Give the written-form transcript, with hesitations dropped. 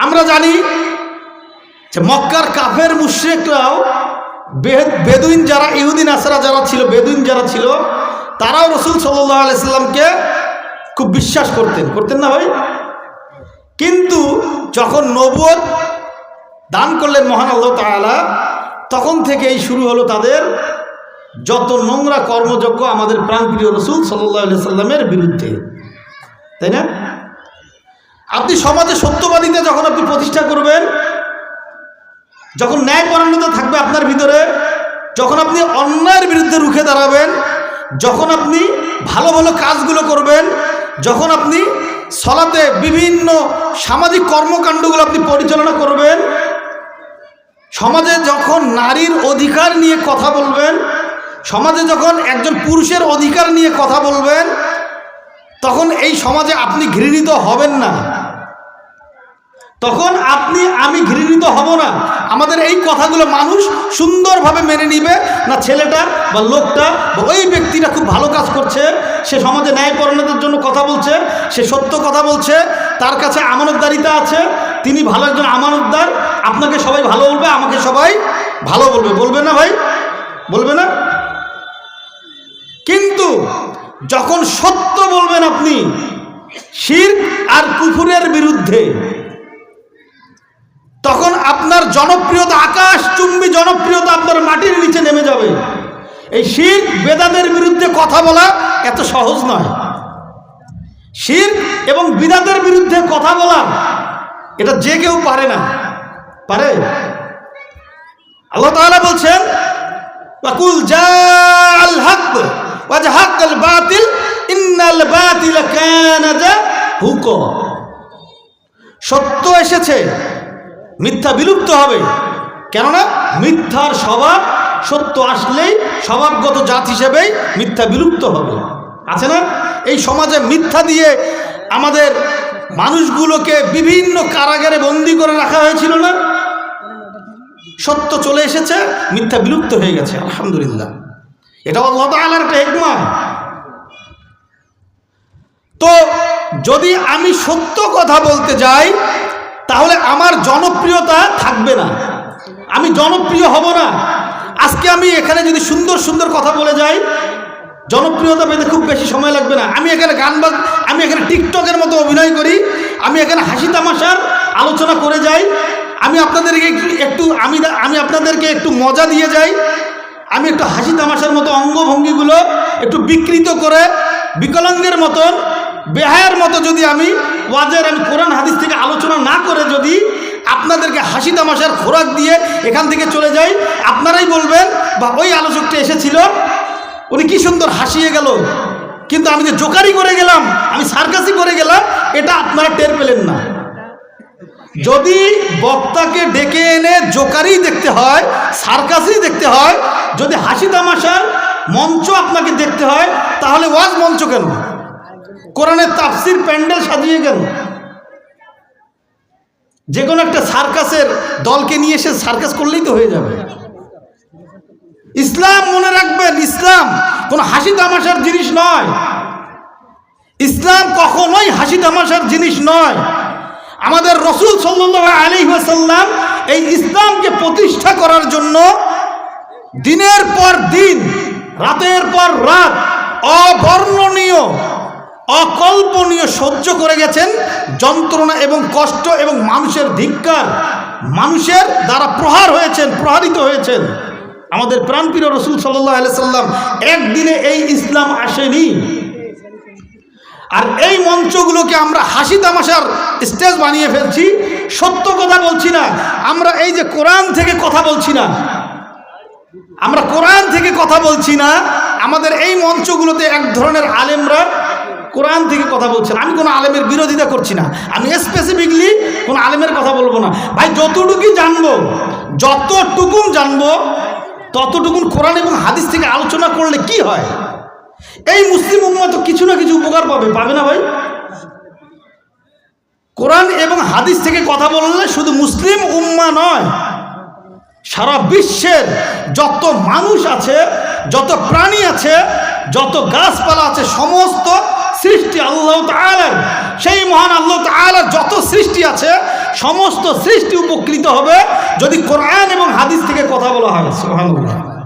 আমরা জানি যে মক্কার কাফের মুশরিকরাও বেদুইন যারা ইহুদি নাসারা যারা ছিল, বেদুইন যারা ছিল, তারাও রাসূল সাল্লাল্লাহু আলাইহি সাল্লামকে খুব বিশ্বাস করতেন না ভাই? কিন্তু যখন নবুয়ত দান করলেন মহান আল্লাহ তাআলা, তখন থেকেই শুরু হলো তাদের যত নোংরা কর্মযজ্ঞ আমাদের প্রাণপ্রিয় রাসূল সাল্লাল্লাহু আলাইহি সাল্লামের বিরুদ্ধে, তাই না? আপনি সমাজে সত্যবাদিতা যখন আপনি প্রতিষ্ঠা করবেন, যখন ন্যায়পরায়ণতা থাকবে আপনার ভিতরে, যখন আপনি অন্যায়ের বিরুদ্ধে রুখে দাঁড়াবেন, যখন আপনি ভালো ভালো কাজগুলো করবেন, যখন আপনি সলাতে বিভিন্ন সামাজিক কর্মকাণ্ডগুলো আপনি পরিচালনা করবেন, সমাজে যখন নারীর অধিকার নিয়ে কথা বলবেন, সমাজে যখন একজন পুরুষের অধিকার নিয়ে কথা বলবেন, তখন এই সমাজে আপনি ঘৃণিত হবেন না, তখন আমি ঘৃণিত হব না। আমাদের এই কথাগুলো মানুষ সুন্দরভাবে মেনে নিবে না, ছেলেটা বা লোকটা বা ওই ব্যক্তিটা খুব ভালো কাজ করছে, সে সমাজে ন্যায়পরায়ণতার জন্য কথা বলছে, সে সত্য কথা বলছে, তার কাছে আমানতদারিতা আছে, তিনি ভালো একজন আমানতদার, আপনাকে সবাই ভালো বলবে, আমাকে সবাই ভালো বলবে, বলবে না ভাই? বলবে না? কিন্তু যখন সত্য বলবেন আপনি শিরক আর কুফরের বিরুদ্ধে, তখন আপনার জনপ্রিয়তা, আকাশচুম্বী জনপ্রিয়তা আপনার মাটির নিচে নেমে যাবে। এই শিরক বেদাতের বিরুদ্ধে কথা বলা এত সহজ নয়। শিরক এবং বিদাতের বিরুদ্ধে কথা বলা এটা যে কেউ পারে না। পারে? আল্লাহ তাআলা বলছেন, ওয়াকুল জাআল হক ওয়া জাহাকাল বাতিল ইন্নাল বাতিলা কানা যাহুকা। সত্য এসেছে, মিথ্যা বিলুপ্ত হবে। কেননা মিথ্যার স্বভাব, সত্য আসলেই স্বভাবগত জাত হিসেবেই মিথ্যা বিলুপ্ত হবে। আছে না? এই সমাজে মিথ্যা দিয়ে আমাদের মানুষগুলোকে বিভিন্ন কারাগারে বন্দী করে রাখা হয়েছিল না? সত্য চলে এসেছে, মিথ্যা বিলুপ্ত হয়ে গেছে, আলহামদুলিল্লাহ। এটা আল্লাহ তাআলার একটা হিকমা। তো যদি আমি সত্য কথা বলতে যাই, তাহলে আমার জনপ্রিয়তা থাকবে না, আমি জনপ্রিয় হব না। আজকে আমি এখানে যদি সুন্দর সুন্দর কথা বলে যাই, জনপ্রিয়তা পেতে খুব বেশি সময় লাগবে না। আমি এখানে আমি এখানে টিকটকের মতো অভিনয় করি, আমি এখানে হাসি তামাশার আলোচনা করে যাই, আমি আপনাদেরকে আমি আপনাদেরকে একটু মজা দিয়ে যাই, আমি একটু হাসি তামাশার মতো অঙ্গভঙ্গিগুলো একটু বিকৃত করে, বিকলাঙ্গের মতন, বেহায়ার মতো যদি আমি কোরআন হাদিস থেকে আলোচনা না করে যদি আপনাদেরকে হাসি তামাশার খোরাক দিয়ে এখান থেকে চলে যাই, আপনারাই বলবেন বা ওই আলোচকটা এসেছিল, উনি কি সুন্দর হাসিয়ে গেল, কিন্তু আমি যে জোকারি করে গেলাম, আমি সার্কাসই করে গেলাম, এটা আপনারা টের পেলেন না। যদি বক্তাকে ডেকে এনে জোকারি দেখতে হয়, সার্কাসই দেখতে হয়, যদি হাসি তামাশার মঞ্চ আপনাকে দেখতে হয়, তাহলে ওয়াজ মঞ্চ কেন? কোরআনের তাফসির প্যান্ডেল সাজিয়ে কেন? যে কোনো একটা সার্কাসের দলকে নিয়ে এসে সার্কাস করলেই তো হয়ে যাবে। ইসলাম মনে রাখবেন, ইসলাম কোনো হাসি তামাশার জিনিস নয়। ইসলাম কখনোই হাসি তামাশার জিনিস নয়। আমাদের রাসূল সাল্লাল্লাহু আলাইহি ওয়াসাল্লাম এই ইসলামকে প্রতিষ্ঠা করার জন্য দিনের পর দিন, রাতের পর রাত অবর্ণনীয়, অকল্পনীয় সহ্য করে গেছেন যন্ত্রণা এবং কষ্ট এবং মানুষের ধিক্কার, মানুষের দ্বারা প্রহারিত হয়েছেন। আমাদের প্রাণপ্রিয় রাসূল সাল্লাল্লাহু আলাইহি ওয়াসাল্লাম একদিনে এই ইসলাম আসেনি। আর এই মঞ্চগুলোকে আমরা হাসি তামাশার স্টেজ বানিয়ে ফেলছি, সত্য কথা বলছি না। আমরা এই যে কোরআন থেকে কথা বলছি না, আমরা কোরআন থেকে কথা বলছি না, আমাদের এই মঞ্চগুলোতে এক ধরনের আলেমরা কোরআন থেকে কথা বলছেন। আমি কোনো আলেমের বিরোধিতা করছি না, আমি স্পেসিফিকলি কোনো আলেমের কথা বলবো না ভাই। যতটুকুই জানবো, যতটুকুন জানবো, ততটুকুন কোরআন এবং হাদিস থেকে আলোচনা করলে কি হয়? এই মুসলিম উম্মাহ তো কিছু না কিছু উপকার পাবে না ভাই? কোরআন এবং হাদিস থেকে কথা বললে শুধু মুসলিম উম্মাহ নয়, সারা বিশ্বের যত মানুষ আছে, যত প্রাণী আছে, যত গাছপালা আছে, সমস্ত সৃষ্টি আল্লাহ তাআলার, সেই মহান আল্লাহ তাআলার যত সৃষ্টি আছে সমস্ত সৃষ্টি উপকৃত হবে যদি কোরআন এবং হাদিস থেকে কথা বলা হয়। সুবহানাল্লাহ।